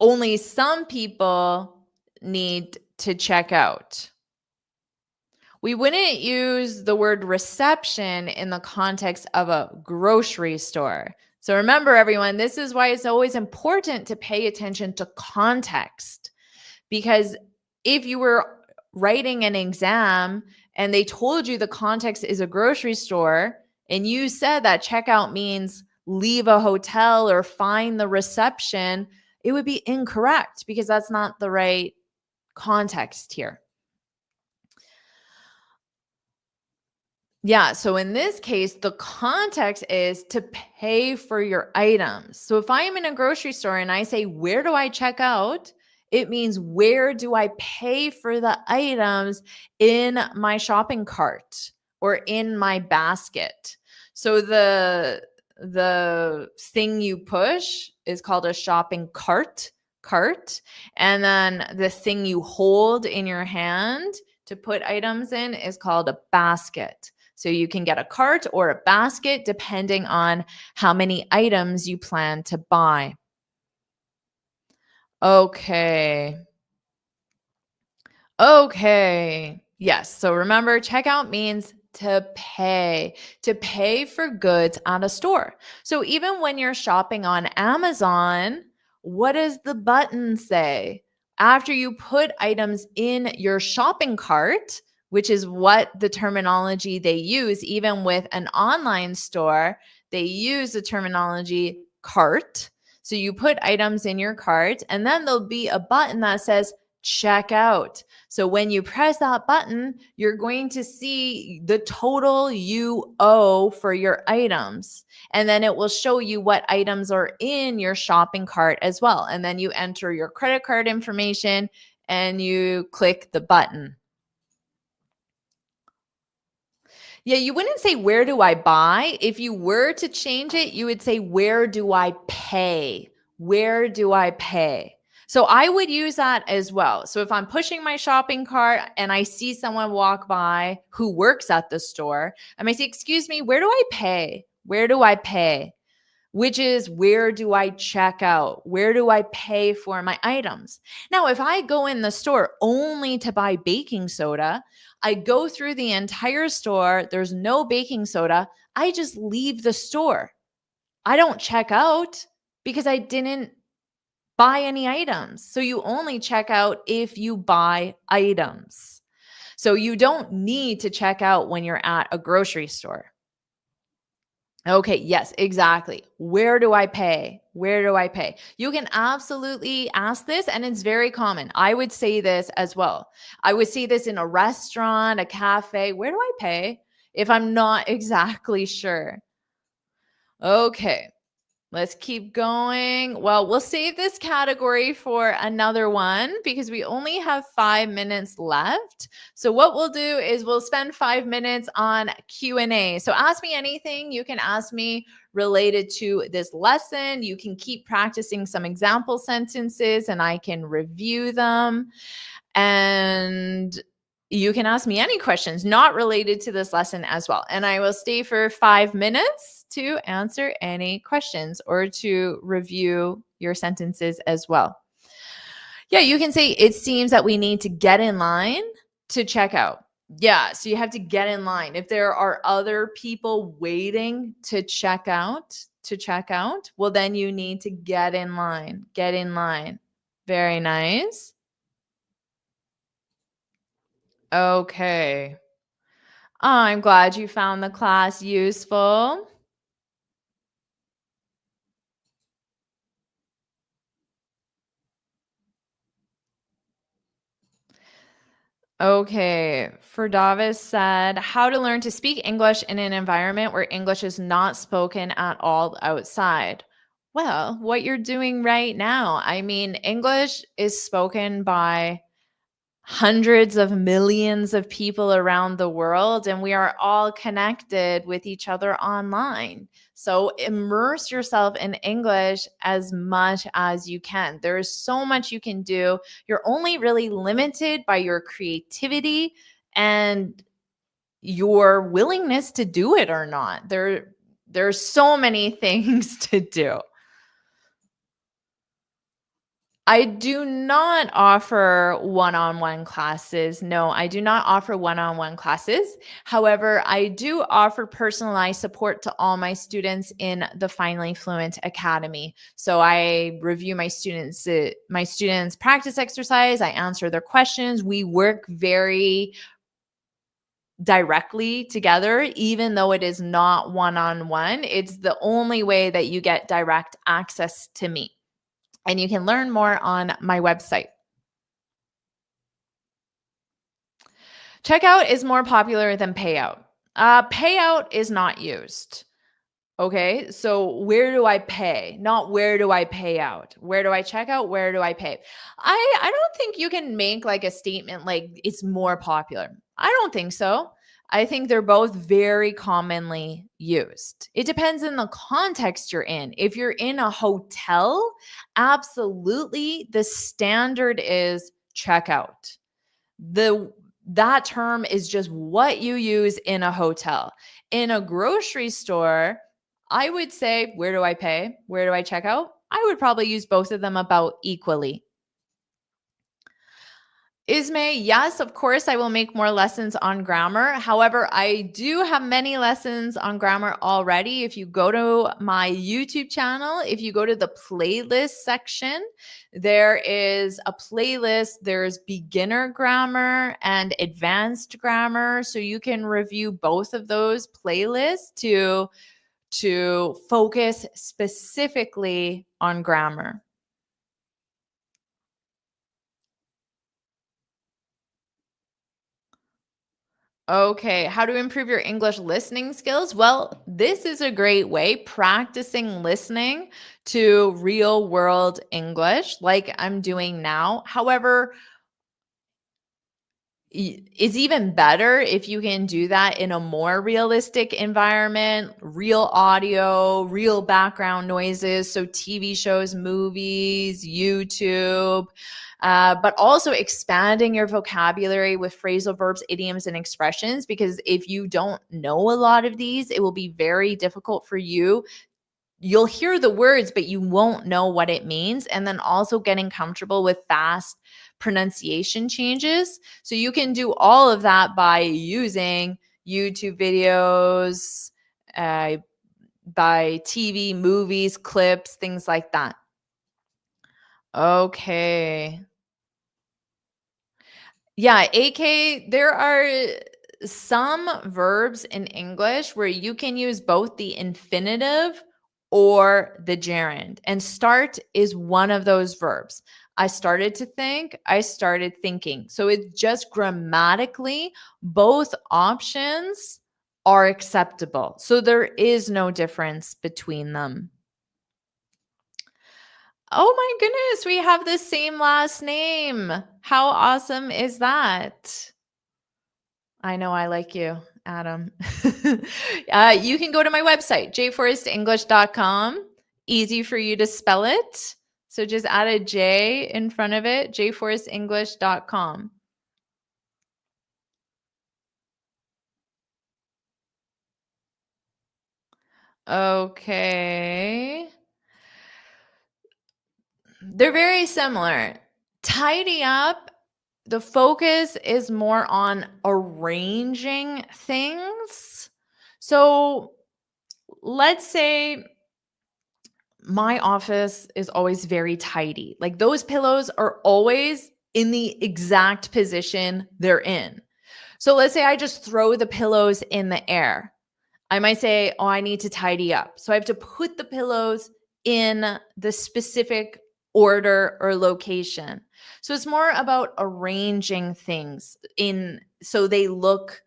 Speaker 1: Only some people need to check out. We wouldn't use the word reception in the context of a grocery store. So remember, everyone, this is why it's always important to pay attention to context. Because if you were writing an exam and they told you the context is a grocery store and you said that checkout means leave a hotel or find the reception, it would be incorrect because that's not the right context here. Yeah, so in this case, the context is to pay for your items. So if I am in a grocery store and I say, where do I check out? It means where do I pay for the items in my shopping cart or in my basket? So the thing you push is called a shopping cart, and then the thing you hold in your hand to put items in is called a basket. So you can get a cart or a basket depending on how many items you plan to buy. Okay. Okay. Yes. So remember, checkout means to pay for goods at a store. So even when you're shopping on Amazon, what does the button say? After you put items in your shopping cart, which is what the terminology they use, even with an online store, they use the terminology cart. So you put items in your cart, and then there'll be a button that says check out. So when you press that button, you're going to see the total you owe for your items. And then it will show you what items are in your shopping cart as well. And then you enter your credit card information and you click the button. Yeah, you wouldn't say, where do I buy? If you were to change it, you would say, where do I pay? Where do I pay? So I would use that as well. So if I'm pushing my shopping cart and I see someone walk by who works at the store, I may say, excuse me, where do I pay? Where do I pay? Which is, where do I check out? Where do I pay for my items? Now, if I go in the store only to buy baking soda, I go through the entire store, there's no baking soda, I just leave the store. I don't check out because I didn't buy any items. So you only check out if you buy items. So you don't need to check out when you're at a grocery store. Okay, yes, exactly. Where do I pay? Where do I pay? You can absolutely ask this, and it's very common. I would say this as well. I would say this in a restaurant, a cafe. Where do I pay? If I'm not exactly sure. Okay. Let's keep going. Well, we'll save this category for another one because we only have 5 minutes left. So what we'll do is we'll spend 5 minutes on Q&A. So ask me anything you can ask me related to this lesson. You can keep practicing some example sentences and I can review them. And you can ask me any questions not related to this lesson as well. And I will stay for 5 minutes to answer any questions or to review your sentences as well. Yeah, you can say, it seems that we need to get in line to check out. Yeah, so you have to get in line. If there are other people waiting to check out, well, then you need to get in line. Get in line. Very nice. Okay. I'm glad you found the class useful. Okay. Ferdavis said, how to learn to speak English in an environment where English is not spoken at all outside. Well, what you're doing right now. I mean, English is spoken by hundreds of millions of people around the world, and we are all connected with each other online. So immerse yourself in English as much as you can. There is so much you can do. You're only really limited by your creativity and your willingness to do it or not. There's so many things to do. I do not offer one-on-one classes. No, I do not offer one-on-one classes. However, I do offer personalized support to all my students in the Finally Fluent Academy. So I review my students' practice exercise. I answer their questions. We work very directly together, even though it is not one-on-one. It's the only way that you get direct access to me. And you can learn more on my website. Checkout is more popular than payout. Payout is not used. Okay, so where do I pay? Not where do I pay out? Where do I check out? Where do I pay? I don't think you can make like a statement like it's more popular. I don't think so. I think they're both very commonly used. It depends on the context you're in. If you're in a hotel, absolutely the standard is checkout. That term is just what you use in a hotel. In a grocery store, I would say, where do I pay? Where do I check out? I would probably use both of them about equally. Ismay, yes, of course, I will make more lessons on grammar. However, I do have many lessons on grammar already. If you go to my YouTube channel, if you go to the playlist section, there is a playlist. There's beginner grammar and advanced grammar. So you can review both of those playlists to focus specifically on grammar. Okay, how to improve your English listening skills? Well, this is a great way, practicing listening to real world English like I'm doing now. However, it's even better if you can do that in a more realistic environment, real audio, real background noises. So TV shows, movies, YouTube, but also expanding your vocabulary with phrasal verbs, idioms, and expressions. Because if you don't know a lot of these, it will be very difficult for you. You'll hear the words, but you won't know what it means. And then also getting comfortable with fast pronunciation changes. So you can do all of that by using YouTube videos, by TV, movies, clips, things like that. Okay. Yeah, AK, there are some verbs in English where you can use both the infinitive or the gerund. And start is one of those verbs. I started to think, I started thinking. So it's just grammatically, both options are acceptable. So there is no difference between them. Oh my goodness, we have the same last name. How awesome is that? I know I like you, Adam. You can go to my website, jforestenglish.com. Easy for you to spell it. So just add a J in front of it, jforestenglish.com. Okay. They're very similar. Tidy up, the focus is more on arranging things. So let's say my office is always very tidy. Like those pillows are always in the exact position they're in. So let's say I just throw the pillows in the air. I might say, oh, I need to tidy up. So I have to put the pillows in the specific order or location. So it's more about arranging things in so they look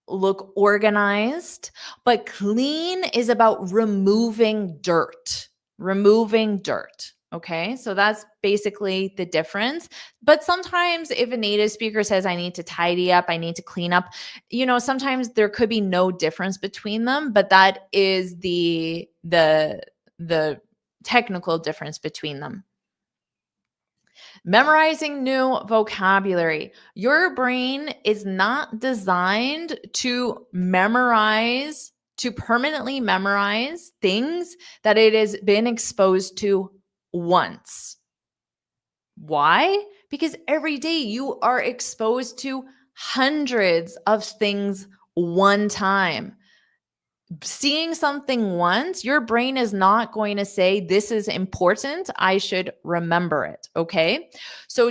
Speaker 1: organized, but clean is about removing dirt. Removing dirt. Okay, so that's basically the difference. But sometimes, if a native speaker says, I need to tidy up, I need to clean up, sometimes there could be no difference between them, but that is the technical difference between them. Memorizing new vocabulary. Your brain is not designed to permanently memorize things that it has been exposed to once. Why? Because every day you are exposed to hundreds of things one time. Seeing something once, your brain is not going to say, this is important, I should remember it. Okay. So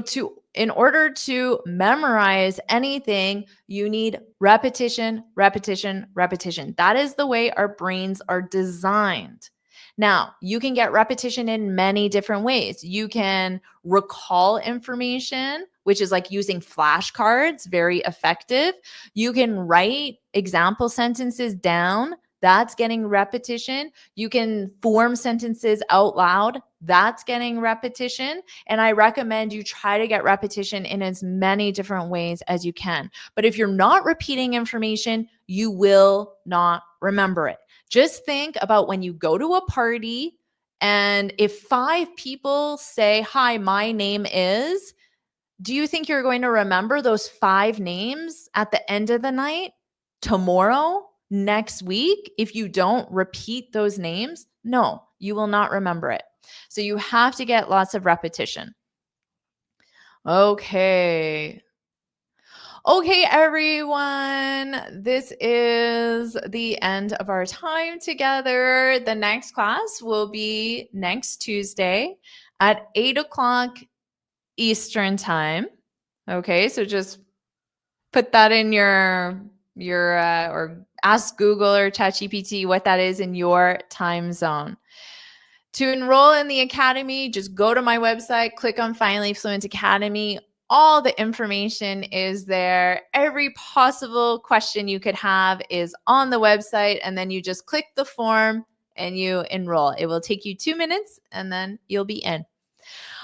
Speaker 1: in order to memorize anything, you need repetition, repetition, repetition. That is the way our brains are designed. Now, you can get repetition in many different ways. You can recall information, which is like using flashcards, very effective. You can write example sentences down. That's getting repetition. You can form sentences out loud. That's getting repetition. And I recommend you try to get repetition in as many different ways as you can. But if you're not repeating information, you will not remember it. Just think about when you go to a party and if 5 people say, hi, my name is, do you think you're going to remember those 5 names at the end of the night, tomorrow, next week, if you don't repeat those names? No, you will not remember it. So you have to get lots of repetition. Okay. Okay, everyone, this is the end of our time together. The next class will be next Tuesday at 8 o'clock Eastern time. Okay, so just put that in your or ask Google or ChatGPT what that is in your time zone. To enroll in the academy, just go to my website, click on Finally Fluent Academy. All the information is there. Every possible question you could have is on the website, and then you just click the form and you enroll. It will take you 2 minutes and then you'll be in.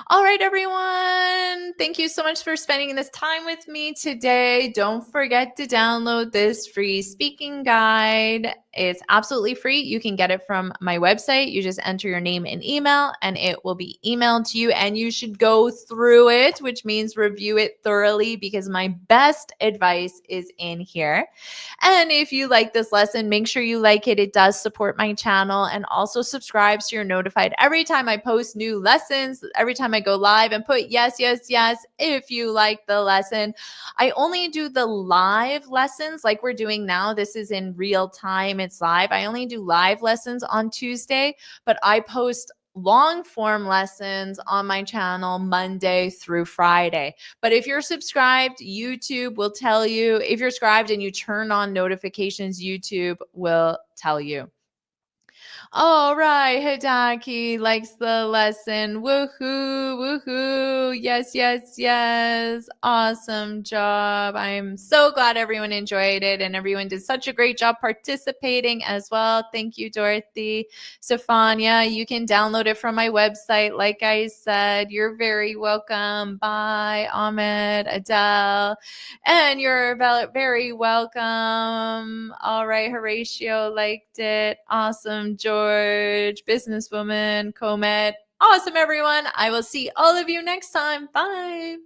Speaker 1: All right, everyone. Thank you so much for spending this time with me today. Don't forget to download this free speaking guide. It's absolutely free. You can get it from my website. You just enter your name and email, and it will be emailed to you. And you should go through it, which means review it thoroughly, because my best advice is in here. And if you like this lesson, make sure you like it. It does support my channel. And also subscribe so you're notified every time I post new lessons, every time I go live, and put yes, yes, yes if you like the lesson. I only do the live lessons like we're doing now. This is in real time. It's live. I only do live lessons on Tuesday, but I post long form lessons on my channel Monday through Friday. But if you're subscribed, YouTube will tell you. If you're subscribed and you turn on notifications, YouTube will tell you. All right, Hidaki likes the lesson. Woohoo, woohoo. Yes, yes, yes. Awesome job. I'm so glad everyone enjoyed it and everyone did such a great job participating as well. Thank you, Dorothy. Sophania, you can download it from my website. Like I said, you're very welcome. Bye, Ahmed, Adele. And you're very welcome. All right, Horatio liked it. Awesome, George, businesswoman, Comet. Awesome, everyone. I will see all of you next time. Bye.